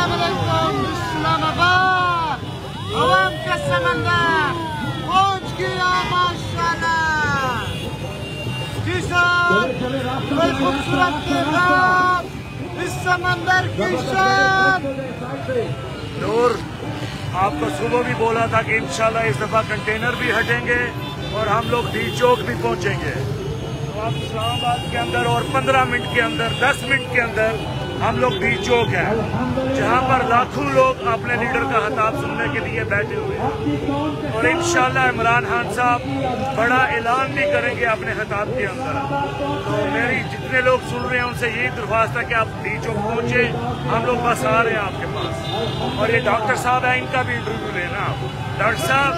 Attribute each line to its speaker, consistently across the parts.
Speaker 1: अस्सलाम वालेकुम। इस्लाम आबाद अवाम का समंदर पहुंच गया माशाल्लाह। जी साहब, कोई खूबसूरत पैगाम इस समंदर की शान।
Speaker 2: नूर, आपको सुबह भी बोला था कि इंशाल्लाह इस दफा कंटेनर भी हटेंगे और हम लोग डी चौक भी पहुंचेंगे। तो अब इस्लामाबाद के अंदर और 15 मिनट के अंदर, 10 मिनट के अंदर हम लोग डी चौक है, जहां पर लाखों लोग अपने लीडर का खिताब सुनने के लिए बैठे हुए हैं। और इंशाल्लाह इमरान खान साहब बड़ा ऐलान भी करेंगे अपने खिताब के अंदर। तो मेरी जितने लोग सुन रहे हैं उनसे यही दरख्वास्त है कि आप डी चौक पहुंचे, हम लोग बस आ रहे हैं आपके पास। और ये डॉक्टर साहब है, इनका भी इंटरव्यू लेना आप। डॉक्टर साहब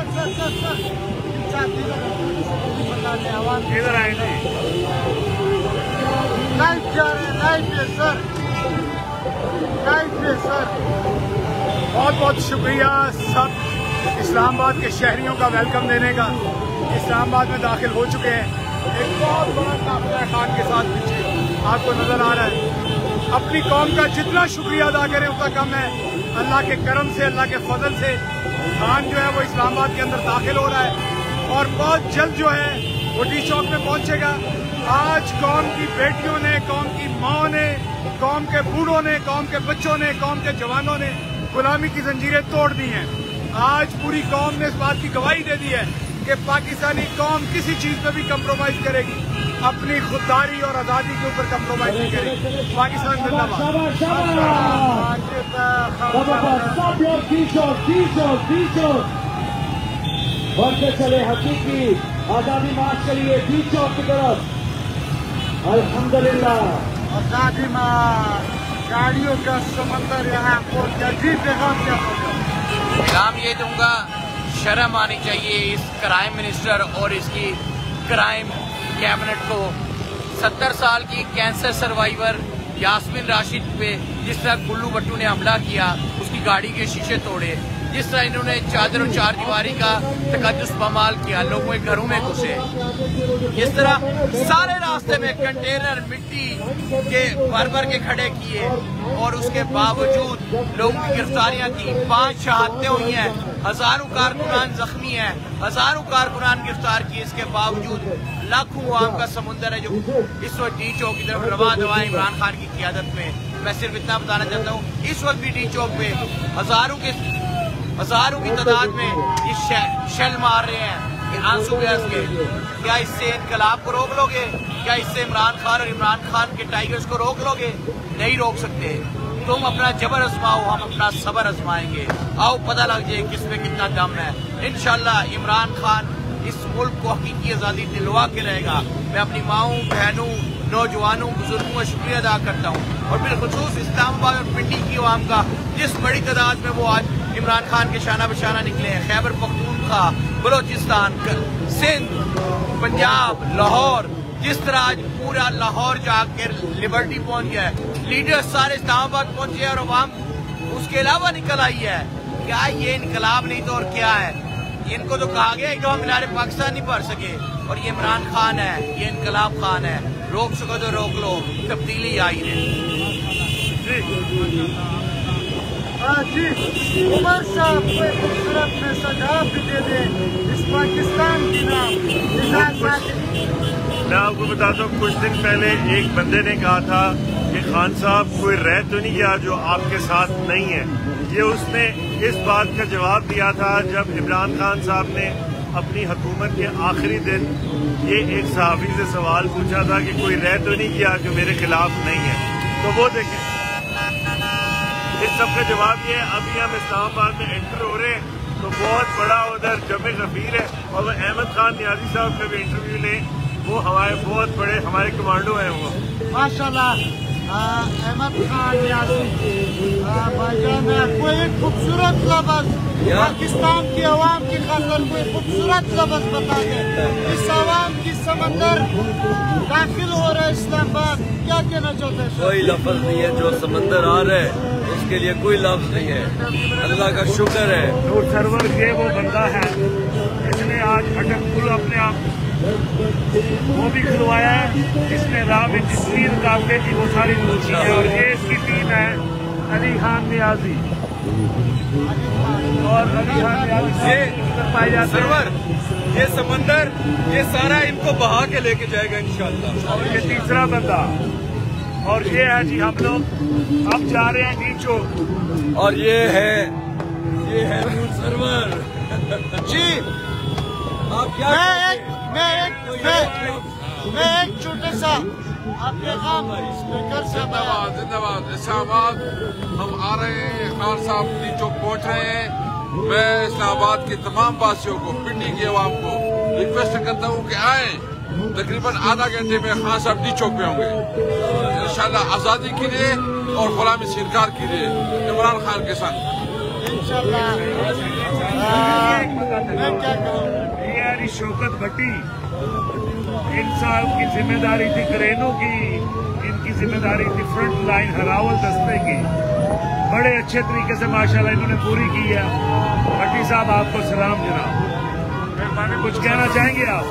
Speaker 2: इधर आए जी।
Speaker 3: बहुत बहुत शुक्रिया सब इस्लामाबाद के शहरियों का वेलकम देने का। इस्लामाबाद में दाखिल हो चुके हैं। एक बहुत बड़ा काफिला खान के साथ पीछे आपको नजर आ रहा है। अपनी कौम का जितना शुक्रिया अदा करें उतना कम है। अल्लाह के करम से, अल्लाह के फजल से खान जो है वो इस्लामाबाद के अंदर दाखिल हो रहा है और बहुत जल्द जो है वो डी चौक में पहुंचेगा। आज कौम की बेटियों ने, कौम की माँ ने, कौम के बूढ़ों ने, कौम के बच्चों ने, कौम के जवानों ने गुलामी की जंजीरें तोड़ दी हैं। आज पूरी कौम ने इस बात की गवाही दे दी है कि पाकिस्तानी कौम किसी चीज पे भी कंप्रोमाइज करेगी, अपनी खुददारी और आजादी के ऊपर कंप्रोमाइज नहीं करेगी। पाकिस्तान जिंदाबाद।
Speaker 4: बढ़ते चले हकीकी आजादी मार्च के लिए डी चौक की तरफ। अल्हम्दुलिल्लाह
Speaker 1: आजादी मार्च, गाड़ियों का समंदर यहाँ को अजीब पैगाम क्या
Speaker 5: पैगाम ये दूंगा, शर्म आनी चाहिए इस क्राइम मिनिस्टर और इसकी क्राइम कैबिनेट को। 70 साल की कैंसर सर्वाइवर यास्मीन राशिद पे जिस तरह गुल्लू भट्टू ने हमला किया, उसकी गाड़ी के शीशे तोड़े, जिस तरह इन्होंने चादर और चार दीवारी का तकद्दुस बमाल किया, लोगों के घरों में घुसे, जिस तरह सारे रास्ते में कंटेनर मिट्टी के भर भर के खड़े किए और उसके बावजूद लोगों की गिरफ्तारियां की। 5 शहादतें हुई हैं, हजारों कारकुनान जख्मी हैं, हजारों कारकुनान गिरफ्तार किए। इसके बावजूद लाखों आवाम का समुंदर है जो इस वक्त डी चौक की तरफ रवा दवा है इमरान खान की क़ियादत में। मैं सिर्फ इतना बताना चाहता हूँ, इस वक्त भी डी चौक पे हजारों की तादाद में इस शेल मार रहे हैं कि आंसू गैस के। क्या इससे इनकलाब को रोक लोगे? क्या इससे इमरान खान और इमरान खान के टाइगर्स को रोक लोगे? नहीं रोक सकते। तुम अपना जबर आजमाओ, हम अपना सबर आजमाएंगे। आओ पता लग जाए किस में कितना दम है। इंशाल्लाह इमरान खान इस मुल्क को हकीकी आजादी दिलवा के रहेगा। मैं अपनी माँओं, बहनों, नौजवानों, बुजुर्गों का शुक्रिया अदा करता हूँ और बिलखुसूस इस्लामाबाद और पिंडी की आवाम का, जिस बड़ी तादाद में वो आज इमरान खान के शाना बशाना निकले हैं। खैबर पख्तूनख्वा, बलोचिस्तान, सिंध, पंजाब, लाहौर, जिस तरह आज पूरा लाहौर जाकर लिबर्टी पहुंच गया है, लीडर सारे इस्लामाबाद पहुंचे और अवाम उसके अलावा निकल आई है। क्या ये इनकलाब नहीं तो और क्या है? इनको तो कहा गया एक दफा मीनार पाकिस्तान नहीं भर सके और ये इमरान खान है, ये इनकलाब खान है। रोक सको तो रोक लो, तब्दीली आई है।
Speaker 1: जी उमर साहब कोई खूबसूरत मैसेज भी दे दे इस पाकिस्तान की नाम।
Speaker 2: मैं आपको बताता हूँ, कुछ दिन पहले एक बंदे ने कहा था कि खान साहब कोई रह तो नहीं गया जो आपके साथ नहीं है। ये उसने इस बात का जवाब दिया था जब इमरान खान साहब ने अपनी हुकूमत के आखिरी दिन ये एक सहाफ़ी से सवाल पूछा था कि कोई रह तो नहीं गया जो मेरे खिलाफ नहीं है। तो वो देखें, इस सब का जवाब ये है। अभी हम इस्लामाबाद में एंटर हो रहे हैं तो बहुत बड़ा उधर जमे गफीर है और वो अहमद खान नियाजी साहब का भी इंटरव्यू लें। वो हमारे बहुत बड़े हमारे कमांडो हैं वो
Speaker 1: माशाल्लाह। अहमद खान नियाजी भाईजान, कोई खूबसूरत लफ्ज़ पाकिस्तान की आवाम की खातिर, कोई खूबसूरत लफ्ज़ बता दें। इस आवाम की समंदर दाखिल हो रहा है इस्लामाबाद, क्या कहना चाहते हैं?
Speaker 6: कोई लफ्ज़ नहीं है, जो समंदर आ रहा है उसके लिए कोई लफ्ज़ नहीं है। अल्लाह का शुक्र है।
Speaker 2: नूर सरवर ये वो बंदा है जिसने आज अटक पुल अपने आप वो भी खुलवाया है। इसने राह में जितनी रुकावटें थी वो सारी दूर की है और ये इसकी टीम है علی خان نیازی اور علی خان نیازی پائے جاتے ہیں.
Speaker 6: سرور یہ سمندر یہ سارا ان کو بہا کے لے کے جائے گا انشاءاللہ.
Speaker 2: اور یہ تیسرا بندہ اور یہ ہے جی ہم لوگ اب جا رہے ہیں ڈی چوک.
Speaker 6: اور یہ ہے نور سرور.
Speaker 5: جی
Speaker 6: آپ کیا
Speaker 1: میں ایک چھوٹے سا آپ پیغام اسپیکر سے
Speaker 7: زندہ باد اسلام آباد. ہم آ رہے ہیں خان صاحب ڈی چوک پہنچ رہے ہیں. میں اسلام آباد کے تمام واسیوں کو پنڈی کی عوام کو ریکویسٹ کرتا ہوں کہ آئیں. تقریباً آدھا گھنٹے میں خان صاحب ڈی چوک پہ ہوں گے انشاءاللہ آزادی کے لیے اور غلامی سے انکار کے لیے عمران خان کے ساتھ
Speaker 1: انشاءاللہ. میں کیا کہوں
Speaker 2: یہ ہے شوکت بھٹی. ان صاحب کی ذمہ داری تھی کرینوں کی, ان کی ذمہ داری تھی فرنٹ لائن ہراول دستے کی. بڑے اچھے طریقے سے ماشاءاللہ انہوں نے پوری کی ہے. بھٹی صاحب آپ کو سلام جناب. کچھ کہنا چاہیں گے آپ؟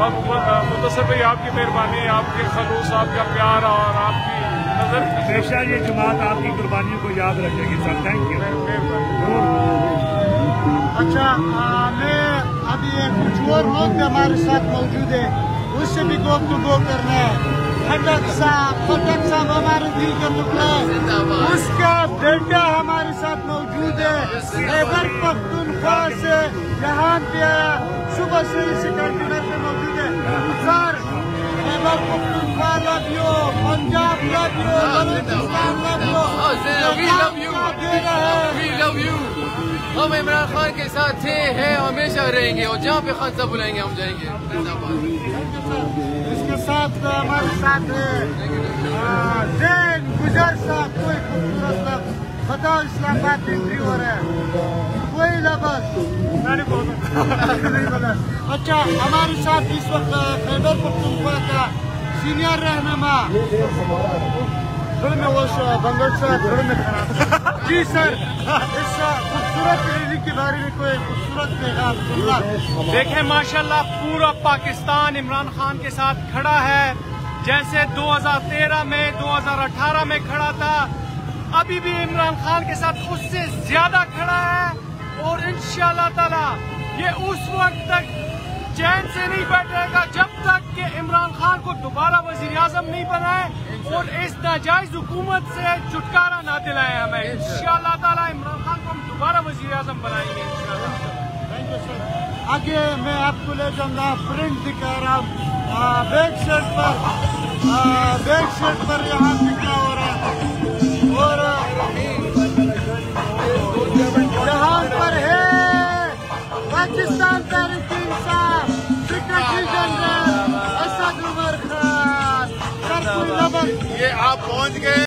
Speaker 3: مختصر بھائی آپ کی مہربانی, آپ کے خلوص, آپ کا پیار اور آپ کی نظر
Speaker 2: ہمیشہ یہ جماعت آپ کی قربانیوں کو یاد رکھے گی سر. Thank you.
Speaker 1: اچھا میں ابھی کچھ اور لوگ بھی ہمارے ساتھ موجود ہیں, اس سے بھی گفتگو کرنا ہے. پھٹک صاحب ہمارے دل کا ٹکڑا ہے, اس کا بیٹا ہمارے ساتھ موجود ہے. خیبر پختونخوا سے یہاں پہ آیا, صبح سے اسی کنٹینر پہ موجود ہے. Sir Khyber Pakhtunkhwa love you, Punjab love you, Balochistan love you.
Speaker 8: ہم عمران خان کے ساتھ تھے, ہیں, ہمیشہ رہیں گے, اور جہاں پہ خان صاحب بلائیں گے ہم جائیں گے.
Speaker 1: اس کے ساتھ ہمارے ساتھ زین گجر صاحب. کوئی خوبصورت لفظ بتاؤ, اسلام آباد میں انٹری ہو رہا ہے, کوئی لفظ نہیں بولا. اچھا ہمارے ساتھ اس وقت خیبر پختونخوا کا سینئر رہنما بنگل سے جی سر, اس خوبصورت ریلی کے بارے میں کوئی خوبصورت پیغام.
Speaker 3: دیکھیں ماشاءاللہ پورا پاکستان عمران خان کے ساتھ کھڑا ہے, جیسے 2013 میں 2018 میں کھڑا تھا. ابھی بھی عمران خان کے ساتھ اس سے زیادہ کھڑا ہے, اور انشاءاللہ تعالی یہ اس وقت تک چین سے نہیں بیٹھے گا جب تک کہ عمران خان کو دوبارہ وزیر اعظم نہیں بنائے اور اس ناجائز حکومت سے چھٹکارا نہ دلائے ہمیں. انشاءاللہ تعالی عمران خان کو ہم دوبارہ وزیر اعظم بنائیں گے انشاءاللہ.
Speaker 1: Thank you sir. آگے میں آپ کو لے جاؤں گا, پرنٹ دکھا رہا ہوں بیک سائڈ پر یہاں دکھا ہو رہا ہے, اور یہاں پر ہے پاکستان تحریک انصاف سیکرٹری جنرل اسد عمر خان. سر کوئی لفظ
Speaker 7: یہ آپ پہنچ گئے.